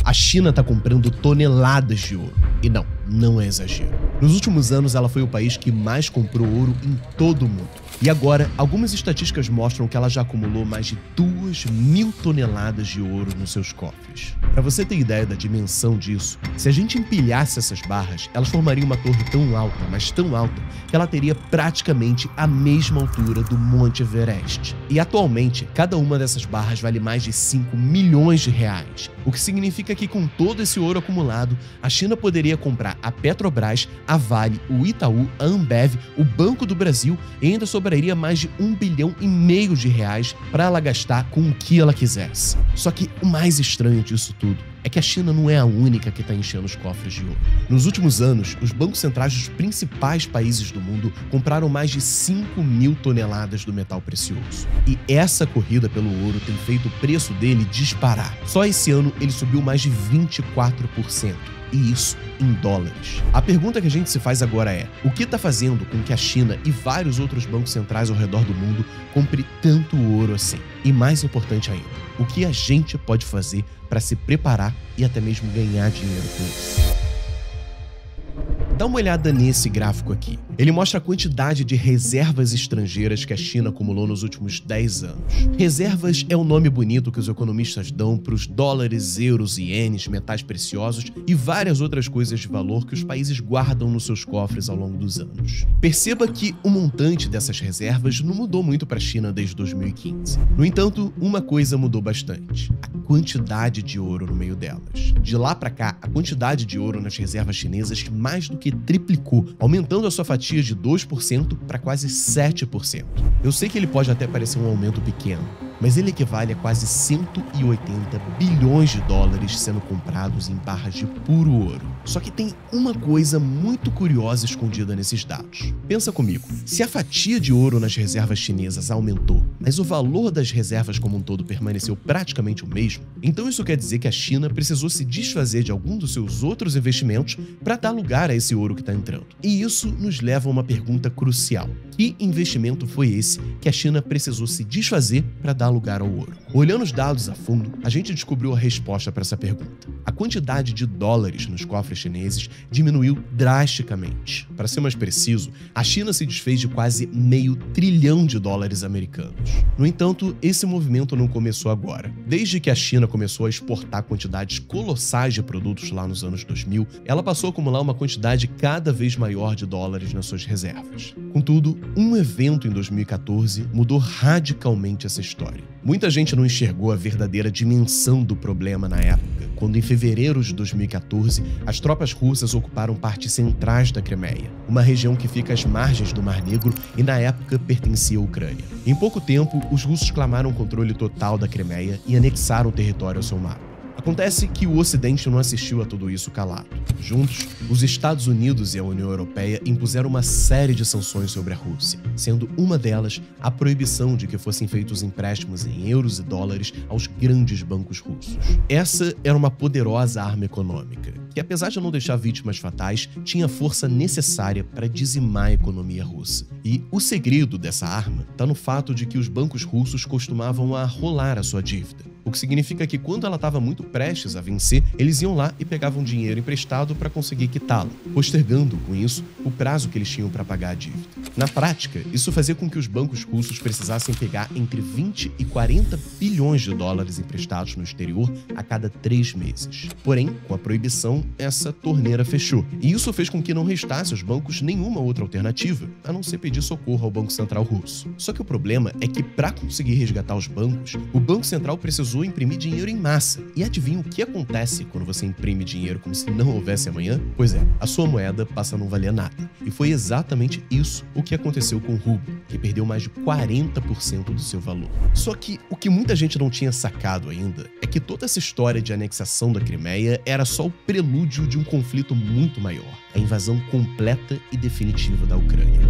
A China está comprando toneladas de ouro. E não é exagero. Nos últimos anos, ela foi o país que mais comprou ouro em todo o mundo. E agora, algumas estatísticas mostram que ela já acumulou mais de 2.000 toneladas de ouro nos seus cofres. Para você ter ideia da dimensão disso, se a gente empilhasse essas barras, elas formariam uma torre tão alta, mas tão alta, que ela teria praticamente a mesma altura do Monte Everest. E atualmente, cada uma dessas barras vale mais de 5 milhões de reais, o que significa que com todo esse ouro acumulado, a China poderia comprar a Petrobras, a Vale, o Itaú, a Ambev, o Banco do Brasil e ainda sobraria mais de 1,5 bilhão de reais para ela gastar com o que ela quisesse. Só que o mais estranho disso tudo é que a China não é a única que está enchendo os cofres de ouro. Nos últimos anos, os bancos centrais dos principais países do mundo compraram mais de 5.000 toneladas do metal precioso. E essa corrida pelo ouro tem feito o preço dele disparar. Só esse ano ele subiu mais de 24%. E isso em dólares. A pergunta que a gente se faz agora é: o que está fazendo com que a China e vários outros bancos centrais ao redor do mundo compre tanto ouro assim? E mais importante ainda, o que a gente pode fazer para se preparar e até mesmo ganhar dinheiro com isso? Dá uma olhada nesse gráfico aqui. Ele mostra a quantidade de reservas estrangeiras que a China acumulou nos últimos 10 anos. Reservas é um nome bonito que os economistas dão para os dólares, euros, ienes, metais preciosos e várias outras coisas de valor que os países guardam nos seus cofres ao longo dos anos. Perceba que o montante dessas reservas não mudou muito para a China desde 2015. No entanto, uma coisa mudou bastante: a quantidade de ouro no meio delas. De lá para cá, a quantidade de ouro nas reservas chinesas mais do que triplicou, aumentando a sua fatia de 2% para quase 7%. Eu sei que ele pode até parecer um aumento pequeno, mas ele equivale a quase 180 bilhões de dólares sendo comprados em barras de puro ouro. Só que tem uma coisa muito curiosa escondida nesses dados. Pensa comigo, se a fatia de ouro nas reservas chinesas aumentou, mas o valor das reservas como um todo permaneceu praticamente o mesmo, então isso quer dizer que a China precisou se desfazer de algum dos seus outros investimentos para dar lugar a esse ouro que está entrando. E isso nos leva a uma pergunta crucial: que investimento foi esse que a China precisou se desfazer para dar lugar ao ouro? Olhando os dados a fundo, a gente descobriu a resposta para essa pergunta. A quantidade de dólares nos cofres chineses diminuiu drasticamente. Para ser mais preciso, a China se desfez de quase $500 bilhão de dólares americanos. No entanto, esse movimento não começou agora. Desde que a China começou a exportar quantidades colossais de produtos lá nos anos 2000, ela passou a acumular uma quantidade cada vez maior de dólares nas suas reservas. Contudo, um evento em 2014 mudou radicalmente essa história. Muita gente não enxergou a verdadeira dimensão do problema na época, quando em fevereiro de 2014, as tropas russas ocuparam partes centrais da Crimeia, uma região que fica às margens do Mar Negro e na época pertencia à Ucrânia. Em pouco tempo, os russos clamaram o controle total da Crimeia e anexaram o território ao seu mapa. Acontece que o Ocidente não assistiu a tudo isso calado. Juntos, os Estados Unidos e a União Europeia impuseram uma série de sanções sobre a Rússia, sendo uma delas a proibição de que fossem feitos empréstimos em euros e dólares aos grandes bancos russos. Essa era uma poderosa arma econômica, que apesar de não deixar vítimas fatais, tinha a força necessária para dizimar a economia russa. E o segredo dessa arma está no fato de que os bancos russos costumavam rolar a sua dívida. O que significa que quando ela estava muito prestes a vencer, eles iam lá e pegavam dinheiro emprestado para conseguir quitá-la, postergando, com isso, o prazo que eles tinham para pagar a dívida. Na prática, isso fazia com que os bancos russos precisassem pegar entre 20 e 40 bilhões de dólares emprestados no exterior a cada 3 meses. Porém, com a proibição, essa torneira fechou. E isso fez com que não restasse aos bancos nenhuma outra alternativa, a não ser pedir socorro ao Banco Central russo. Só que o problema é que, para conseguir resgatar os bancos, o Banco Central precisou imprimir dinheiro em massa. E adivinha o que acontece quando você imprime dinheiro como se não houvesse amanhã? Pois é, a sua moeda passa a não valer nada. E foi exatamente isso o que aconteceu com o rublo, que perdeu mais de 40% do seu valor. Só que o que muita gente não tinha sacado ainda é que toda essa história de anexação da Crimeia era só o prelúdio de um conflito muito maior, a invasão completa e definitiva da Ucrânia.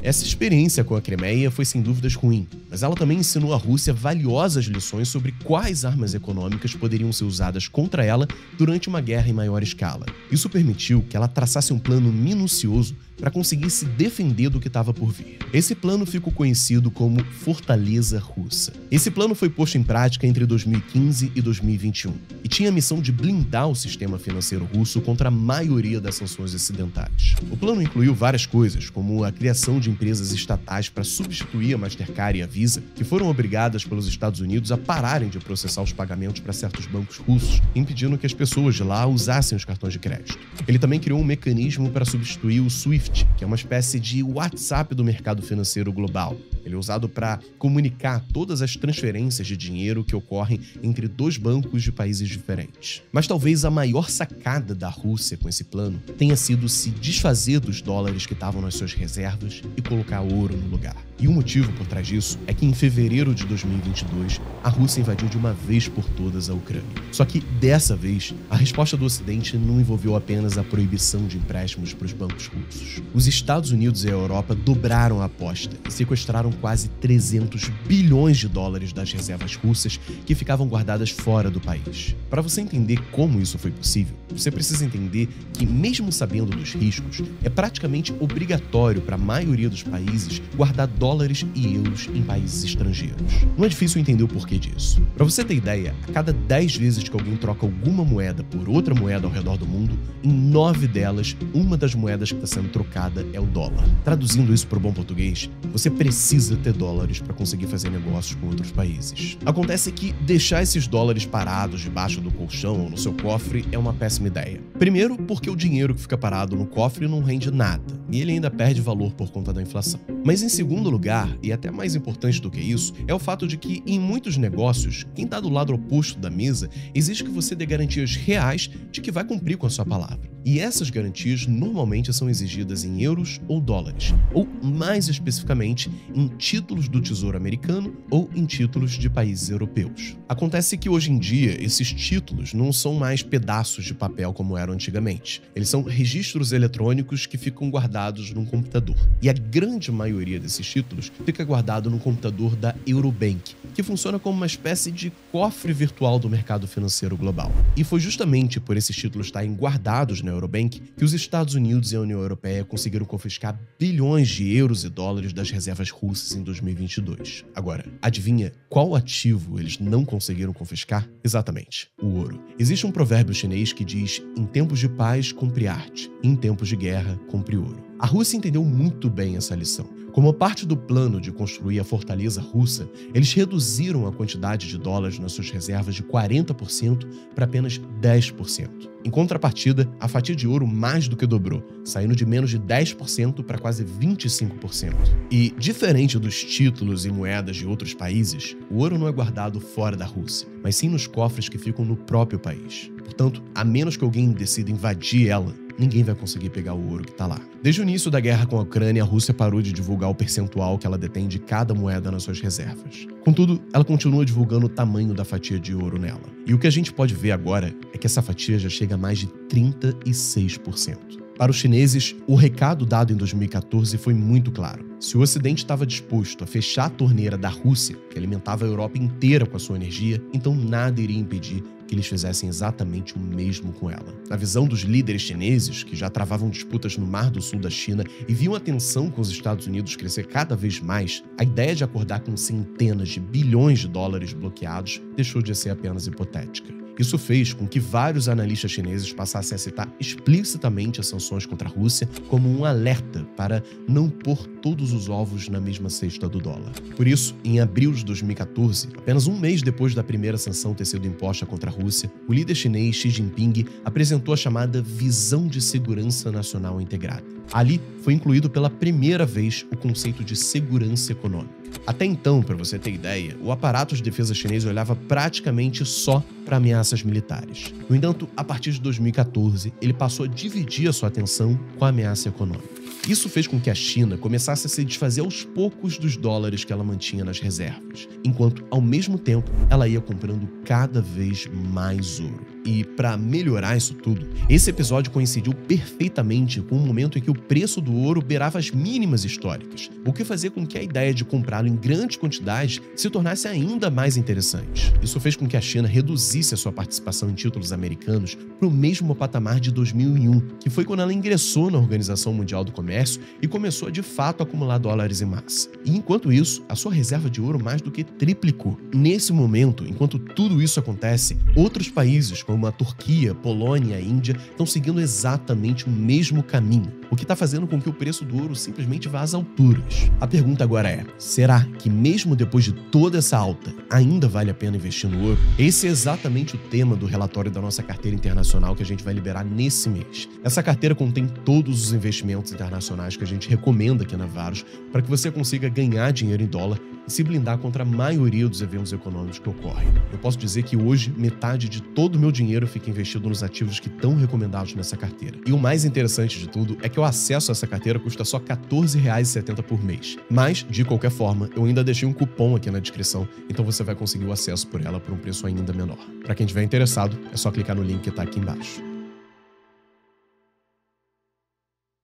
Essa experiência com a Crimeia foi sem dúvidas ruim, mas ela também ensinou à Rússia valiosas lições sobre quais armas econômicas poderiam ser usadas contra ela durante uma guerra em maior escala. Isso permitiu que ela traçasse um plano minucioso para conseguir se defender do que estava por vir. Esse plano ficou conhecido como Fortaleza Russa. Esse plano foi posto em prática entre 2015 e 2021 e tinha a missão de blindar o sistema financeiro russo contra a maioria das sanções ocidentais. O plano incluiu várias coisas, como a criação de empresas estatais para substituir a Mastercard e a Visa, que foram obrigadas pelos Estados Unidos a pararem de processar os pagamentos para certos bancos russos, impedindo que as pessoas de lá usassem os cartões de crédito. Ele também criou um mecanismo para substituir o SWIFT, que é uma espécie de WhatsApp do mercado financeiro global. Ele é usado para comunicar todas as transferências de dinheiro que ocorrem entre dois bancos de países diferentes. Mas talvez a maior sacada da Rússia com esse plano tenha sido se desfazer dos dólares que estavam nas suas reservas e colocar ouro no lugar. E o motivo por trás disso é que em fevereiro de 2022, a Rússia invadiu de uma vez por todas a Ucrânia. Só que dessa vez, a resposta do Ocidente não envolveu apenas a proibição de empréstimos para os bancos russos. Os Estados Unidos e a Europa dobraram a aposta e sequestraram quase 300 bilhões de dólares das reservas russas que ficavam guardadas fora do país. Para você entender como isso foi possível, você precisa entender que, mesmo sabendo dos riscos, é praticamente obrigatório para a maioria dos países guardar dólares e euros em países estrangeiros. Não é difícil entender o porquê disso. Para você ter ideia, a cada 10 vezes que alguém troca alguma moeda por outra moeda ao redor do mundo, em 9 delas, uma das moedas que está sendo trocada é o dólar. Traduzindo isso para o bom português, você precisa ter dólares para conseguir fazer negócios com outros países. Acontece que deixar esses dólares parados debaixo do colchão ou no seu cofre é uma péssima ideia. Primeiro, porque o dinheiro que fica parado no cofre não rende nada, e ele ainda perde valor por conta da inflação. Mas em segundo lugar, e até mais importante do que isso, é o fato de que em muitos negócios, quem está do lado oposto da mesa exige que você dê garantias reais de que vai cumprir com a sua palavra. E essas garantias normalmente são exigidas em euros ou dólares, ou mais especificamente em títulos do Tesouro Americano ou em títulos de países europeus. Acontece que hoje em dia esses títulos não são mais pedaços de papel como eram antigamente. Eles são registros eletrônicos que ficam guardados num computador. E a grande maioria desses títulos fica guardado no computador da Eurobank, que funciona como uma espécie de cofre virtual do mercado financeiro global. E foi justamente por esses títulos estarem guardados na Eurobank que os Estados Unidos e a União Europeia conseguiram confiscar bilhões de euros e dólares das reservas russas em 2022. Agora, adivinha qual ativo eles não conseguiram confiscar? Exatamente, o ouro. Existe um provérbio chinês que diz: em tempos de paz, compre arte, em tempos de guerra, compre ouro. A Rússia entendeu muito bem essa lição. Como parte do plano de construir a fortaleza russa, eles reduziram a quantidade de dólares nas suas reservas de 40% para apenas 10%. Em contrapartida, a fatia de ouro mais do que dobrou, saindo de menos de 10% para quase 25%. E, diferente dos títulos e moedas de outros países, o ouro não é guardado fora da Rússia, mas sim nos cofres que ficam no próprio país. Portanto, a menos que alguém decida invadir ela, ninguém vai conseguir pegar o ouro que está lá. Desde o início da guerra com a Ucrânia, a Rússia parou de divulgar o percentual que ela detém de cada moeda nas suas reservas. Contudo, ela continua divulgando o tamanho da fatia de ouro nela. E o que a gente pode ver agora é que essa fatia já chega a mais de 36%. Para os chineses, o recado dado em 2014 foi muito claro. Se o Ocidente estava disposto a fechar a torneira da Rússia, que alimentava a Europa inteira com a sua energia, então nada iria impedir que eles fizessem exatamente o mesmo com ela. Na visão dos líderes chineses, que já travavam disputas no Mar do Sul da China e viam a tensão com os Estados Unidos crescer cada vez mais, a ideia de acordar com centenas de bilhões de dólares bloqueados deixou de ser apenas hipotética. Isso fez com que vários analistas chineses passassem a citar explicitamente as sanções contra a Rússia como um alerta para não pôr todos os ovos na mesma cesta do dólar. Por isso, em abril de 2014, apenas um mês depois da primeira sanção ter sido imposta contra a Rússia, o líder chinês Xi Jinping apresentou a chamada Visão de Segurança Nacional Integrada. Ali foi incluído pela primeira vez o conceito de segurança econômica. Até então, para você ter ideia, o aparato de defesa chinês olhava praticamente só para ameaças militares. No entanto, a partir de 2014, ele passou a dividir a sua atenção com a ameaça econômica. Isso fez com que a China começasse a se desfazer aos poucos dos dólares que ela mantinha nas reservas, enquanto, ao mesmo tempo, ela ia comprando cada vez mais ouro. E, para melhorar isso tudo, esse episódio coincidiu perfeitamente com o momento em que o preço do ouro beirava as mínimas históricas, o que fazia com que a ideia de comprá-lo em grandes quantidades se tornasse ainda mais interessante. Isso fez com que a China reduzisse a sua participação em títulos americanos para o mesmo patamar de 2001, que foi quando ela ingressou na Organização Mundial do Comércio e começou a, de fato, acumular dólares em massa. E, enquanto isso, a sua reserva de ouro mais do que triplicou. Nesse momento, enquanto tudo isso acontece, outros países, como a Turquia, Polônia e a Índia, estão seguindo exatamente o mesmo caminho, o que está fazendo com que o preço do ouro simplesmente vá às alturas. A pergunta agora é, será que mesmo depois de toda essa alta, ainda vale a pena investir no ouro? Esse é exatamente o tema do relatório da nossa carteira internacional que a gente vai liberar nesse mês. Essa carteira contém todos os investimentos internacionais que a gente recomenda aqui na Varus para que você consiga ganhar dinheiro em dólar e se blindar contra a maioria dos eventos econômicos que ocorrem. Eu posso dizer que hoje, metade de todo o meu dinheiro fica investido nos ativos que estão recomendados nessa carteira. E o mais interessante de tudo é que o acesso a essa carteira custa só R$ 14,70 por mês. Mas, de qualquer forma, eu ainda deixei um cupom aqui na descrição, então você vai conseguir o acesso por ela por um preço ainda menor. Para quem estiver interessado, é só clicar no link que está aqui embaixo.